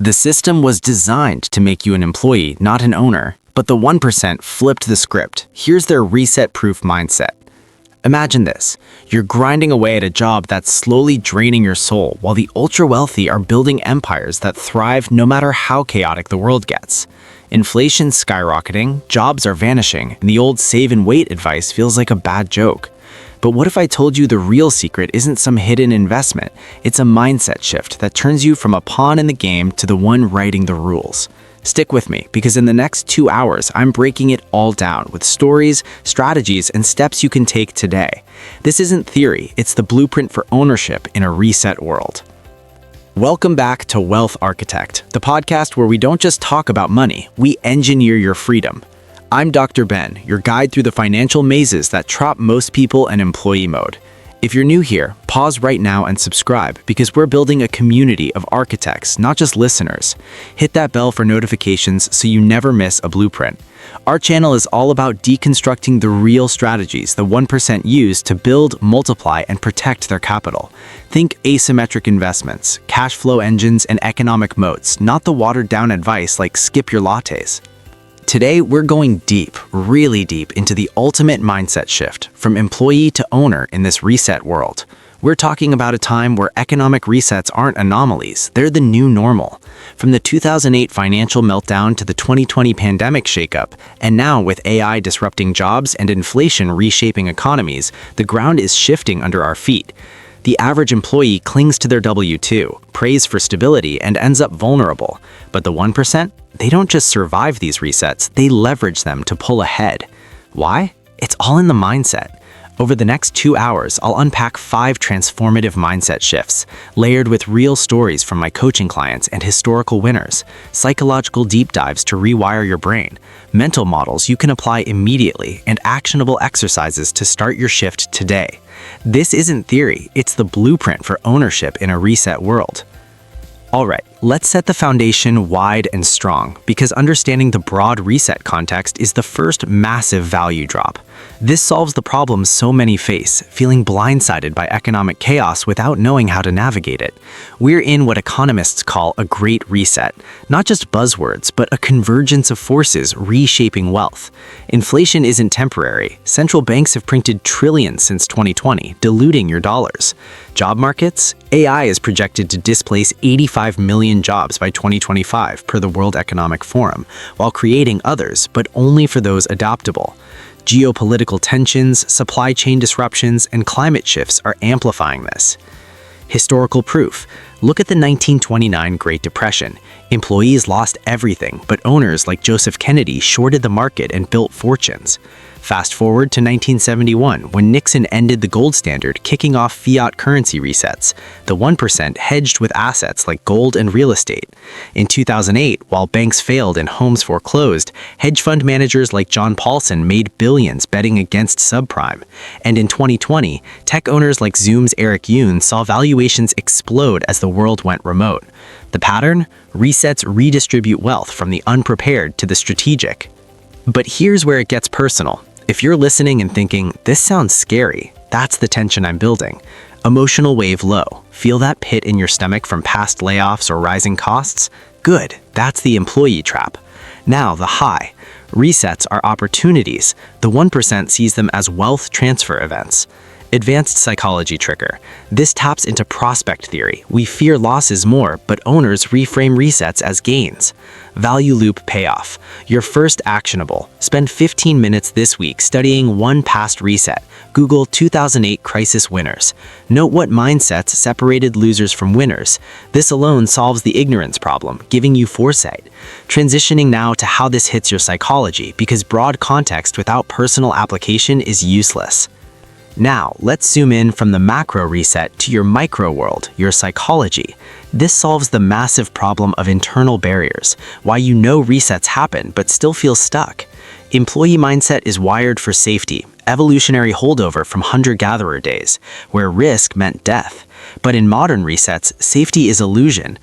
The system was designed to make you an employee, not an owner, but the 1% flipped the script. Here's their reset-proof mindset. Imagine this. You're grinding away at a job that's slowly draining your soul, while the ultra-wealthy are building empires that thrive no matter how chaotic the world gets. Inflation's skyrocketing, jobs are vanishing, and the old save and wait advice feels like a bad joke. But what if I told you the real secret isn't some hidden investment? It's a mindset shift that turns you from a pawn in the game to the one writing the rules. Stick with me, because in the next 2 hours, I'm breaking it all down with stories, strategies, and steps you can take today. This isn't theory, it's the blueprint for ownership in a reset world. Welcome back to Wealth Architect, the podcast where we don't just talk about money, we engineer your freedom. I'm Dr. Ben, your guide through the financial mazes that trap most people in employee mode. If you're new here, pause right now and subscribe, because we're building a community of architects, not just listeners. Hit that bell for notifications so you never miss a blueprint. Our channel is all about deconstructing the real strategies the 1% use to build, multiply, and protect their capital. Think asymmetric investments, cash flow engines, and economic moats, not the watered-down advice like skip your lattes. Today, we're going deep, really deep, into the ultimate mindset shift from employee to owner in this reset world. We're talking about a time where economic resets aren't anomalies, they're the new normal. From the 2008 financial meltdown to the 2020 pandemic shakeup, and now with AI disrupting jobs and inflation reshaping economies, the ground is shifting under our feet. The average employee clings to their W-2, prays for stability, and ends up vulnerable. But the 1%? They don't just survive these resets, they leverage them to pull ahead. Why? It's all in the mindset. Over the next 2 hours, I'll unpack 5 transformative mindset shifts, layered with real stories from my coaching clients and historical winners, psychological deep dives to rewire your brain, mental models you can apply immediately, and actionable exercises to start your shift today. This isn't theory, it's the blueprint for ownership in a reset world. Alright, let's set the foundation wide and strong, because understanding the broad reset context is the first massive value drop. This solves the problem so many face, feeling blindsided by economic chaos without knowing how to navigate it. We're in what economists call a great reset, not just buzzwords, but a convergence of forces reshaping wealth. Inflation isn't temporary. Central banks have printed trillions since 2020, diluting your dollars. Job markets? AI is projected to displace 85 million jobs by 2025 per the World Economic Forum, while creating others, but only for those adaptable. Geopolitical tensions, supply chain disruptions, and climate shifts are amplifying this. Historical proof. Look at the 1929 Great Depression. Employees lost everything, but owners like Joseph Kennedy shorted the market and built fortunes. Fast forward to 1971, when Nixon ended the gold standard, kicking off fiat currency resets. The 1% hedged with assets like gold and real estate. In 2008, while banks failed and homes foreclosed, hedge fund managers like John Paulson made billions betting against subprime. And in 2020, tech owners like Zoom's Eric Yuan saw valuations explode as the world went remote. The pattern? Resets redistribute wealth from the unprepared to the strategic. But here's where it gets personal. If you're listening and thinking, this sounds scary, that's the tension I'm building. Emotional wave low. Feel that pit in your stomach from past layoffs or rising costs? Good, that's the employee trap. Now, the high. Resets are opportunities. The 1% sees them as wealth transfer events. Advanced psychology trigger. This taps into prospect theory. We fear losses more, but owners reframe resets as gains. Value loop payoff. Your first actionable. Spend 15 minutes this week studying one past reset. Google 2008 crisis winners. Note what mindsets separated losers from winners. This alone solves the ignorance problem, giving you foresight. Transitioning now to how this hits your psychology, because broad context without personal application is useless. Now, let's zoom in from the macro reset to your micro world, your psychology. This solves the massive problem of internal barriers, why you know resets happen but still feel stuck. Employee mindset is wired for safety, evolutionary holdover from hunter-gatherer days, where risk meant death. But in modern resets, safety is illusion.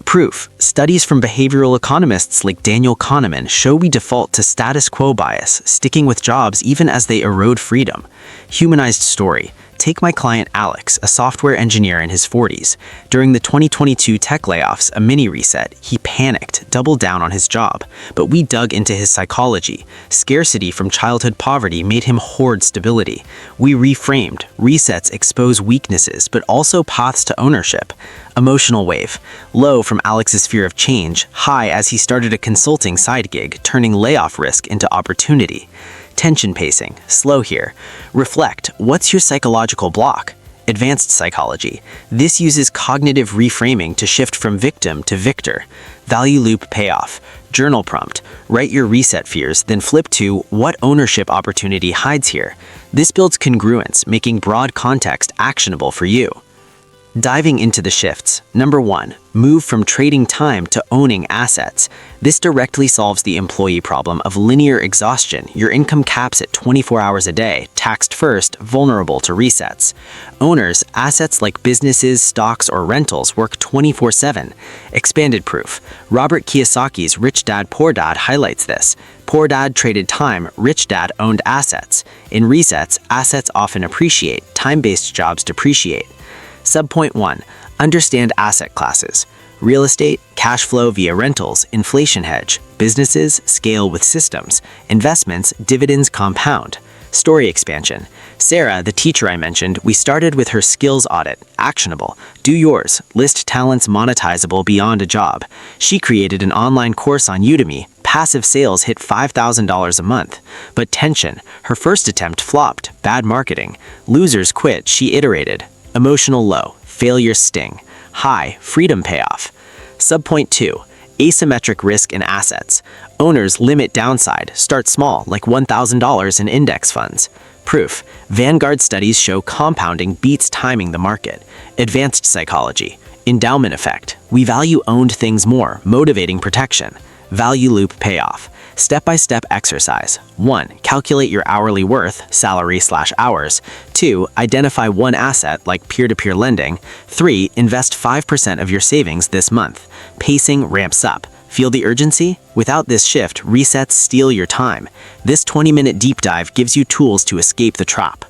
Proof. Studies from behavioral economists like Daniel Kahneman show we default to status quo bias, sticking with jobs even as they erode freedom. Humanized story. Take my client Alex, a software engineer in his 40s. During the 2022 tech layoffs, a mini reset, he panicked, doubled down on his job. But we dug into his psychology. Scarcity from childhood poverty made him hoard stability. We reframed. Resets expose weaknesses, but also paths to ownership. Emotional wave. Low from Alex's fear of change, high as he started a consulting side gig, turning layoff risk into opportunity. Tension pacing, slow here. Reflect, what's your psychological block? Advanced psychology. This uses cognitive reframing to shift from victim to victor. Value loop payoff. Journal prompt. Write your reset fears, then flip to what ownership opportunity hides here. This builds congruence, making broad context actionable for you. Diving into the shifts. Number 1, move from trading time to owning assets. This directly solves the employee problem of linear exhaustion. Your income caps at 24 hours a day, taxed first, vulnerable to resets. Owners, assets like businesses, stocks, or rentals work 24/7. Expanded proof. Robert Kiyosaki's Rich Dad, Poor Dad highlights this. Poor Dad traded time, Rich Dad owned assets. In resets, assets often appreciate, time-based jobs depreciate. Subpoint 1. Understand asset classes. Real estate, cash flow via rentals, inflation hedge. Businesses, scale with systems. Investments, dividends compound. Story expansion. Sarah, the teacher I mentioned, we started with her skills audit. Actionable. Do yours. List talents monetizable beyond a job. She created an online course on Udemy. Passive sales hit $5,000 a month. But tension. Her first attempt flopped. Bad marketing. Losers quit. She iterated. Emotional low, failure sting. High, freedom payoff. Subpoint 2, asymmetric risk in assets. Owners limit downside, start small, like $1,000 in index funds. Proof, Vanguard studies show compounding beats timing the market. Advanced psychology, endowment effect. We value owned things more, motivating protection. Value loop payoff. Step-by-step exercise. 1. Calculate your hourly worth, salary/hours. 2. Identify one asset like peer-to-peer lending. 3. Invest 5% of your savings this month. Pacing ramps up. Feel the urgency? Without this shift, resets steal your time. This 20-minute deep dive gives you tools to escape the trap.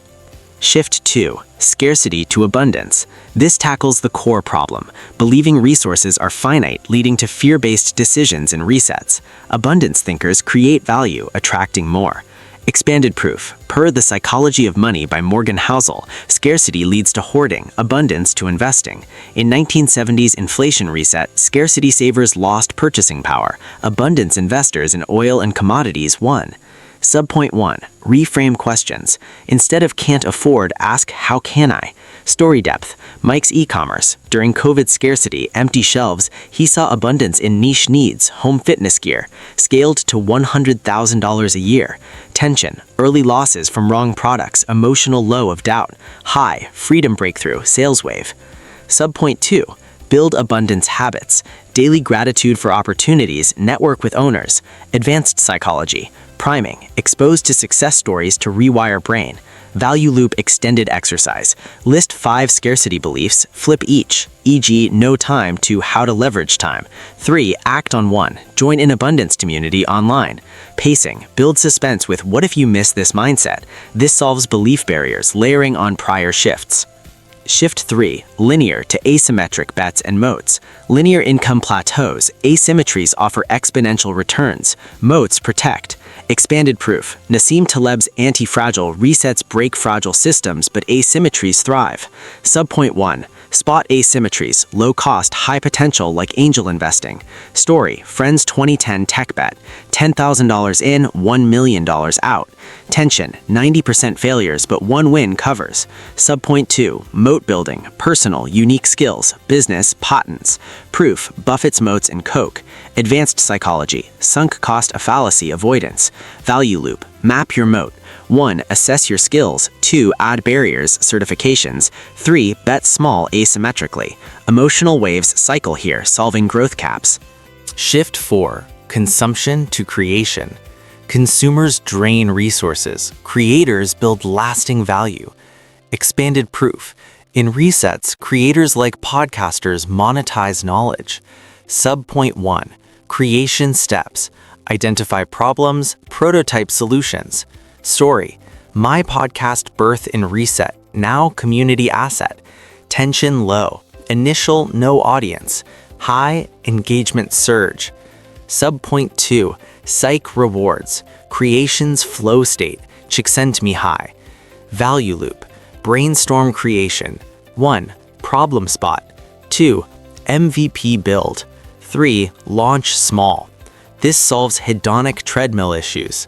Shift 2. Scarcity to abundance. This tackles the core problem, believing resources are finite, leading to fear-based decisions and resets. Abundance thinkers create value, attracting more. Expanded proof. Per The Psychology of Money by Morgan Housel, scarcity leads to hoarding, abundance to investing. In 1970s inflation reset, scarcity savers lost purchasing power. Abundance investors in oil and commodities won. Subpoint 1. Reframe questions. Instead of can't afford, ask how can I? Story depth. Mike's e-commerce. During COVID scarcity, empty shelves, he saw abundance in niche needs, home fitness gear, scaled to $100,000 a year. Tension. Early losses from wrong products, emotional low of doubt. High. Freedom breakthrough, sales wave. Subpoint 2. Build abundance habits. Daily gratitude for opportunities, network with owners. Advanced psychology. Priming. Exposed to success stories to rewire brain. Value loop extended exercise. List 5 scarcity beliefs, flip each, e.g. no time to how to leverage time. 3. Act on one. Join an abundance community online. Pacing. Build suspense with what if you miss this mindset. This solves belief barriers, layering on prior shifts. Shift 3. Linear to asymmetric bets and moats. Linear income plateaus. Asymmetries offer exponential returns. Moats protect. Expanded proof. Nassim Taleb's anti-fragile resets break fragile systems, but asymmetries thrive. Subpoint 1. Spot asymmetries, low cost, high potential like angel investing. Story, Friends 2010 tech bet, $10,000 in, $1 million out. Tension, 90% failures, but one win covers. Subpoint 2, moat building, personal, unique skills, business, patents. Proof, Buffett's moats and Coke. Advanced psychology, sunk cost fallacy avoidance. Value loop, map your moat. 1. Assess your skills. 2. Add barriers, certifications. 3. Bet small asymmetrically. Emotional waves cycle here, solving growth caps. Shift 4. Consumption to creation. Consumers drain resources. Creators build lasting value. Expanded proof. In resets, creators like podcasters monetize knowledge. Subpoint 1. Creation steps. Identify problems, prototype solutions. Story, my podcast birth in reset, now community asset. Tension low, initial no audience, high engagement surge. Subpoint 2, psych rewards, creation's flow state, Csikszentmihalyi high. Value loop, brainstorm creation. 1. Problem spot. 2. MVP build. 3. Launch small. This solves hedonic treadmill issues.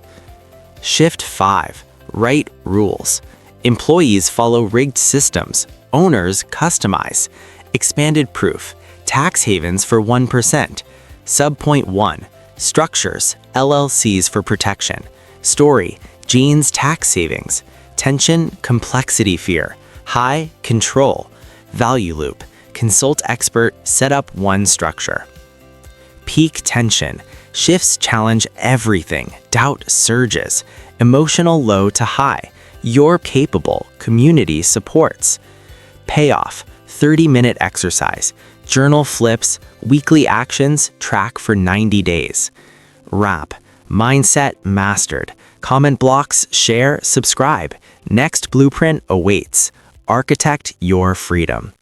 Shift 5. Right rules. Employees follow rigged systems. Owners customize. Expanded proof. Tax havens for 1%. Subpoint 1. Structures, LLCs for protection. Story, genes tax savings. Tension, complexity fear. High, control. Value loop, consult expert, set up one structure. Peak tension, shifts challenge everything, doubt surges. Emotional low to high, you're capable, community supports. Payoff, 30-minute exercise. Journal flips, weekly actions, track for 90 days. Wrap, mindset mastered. Comment blocks, share, subscribe. Next blueprint awaits. Architect your freedom.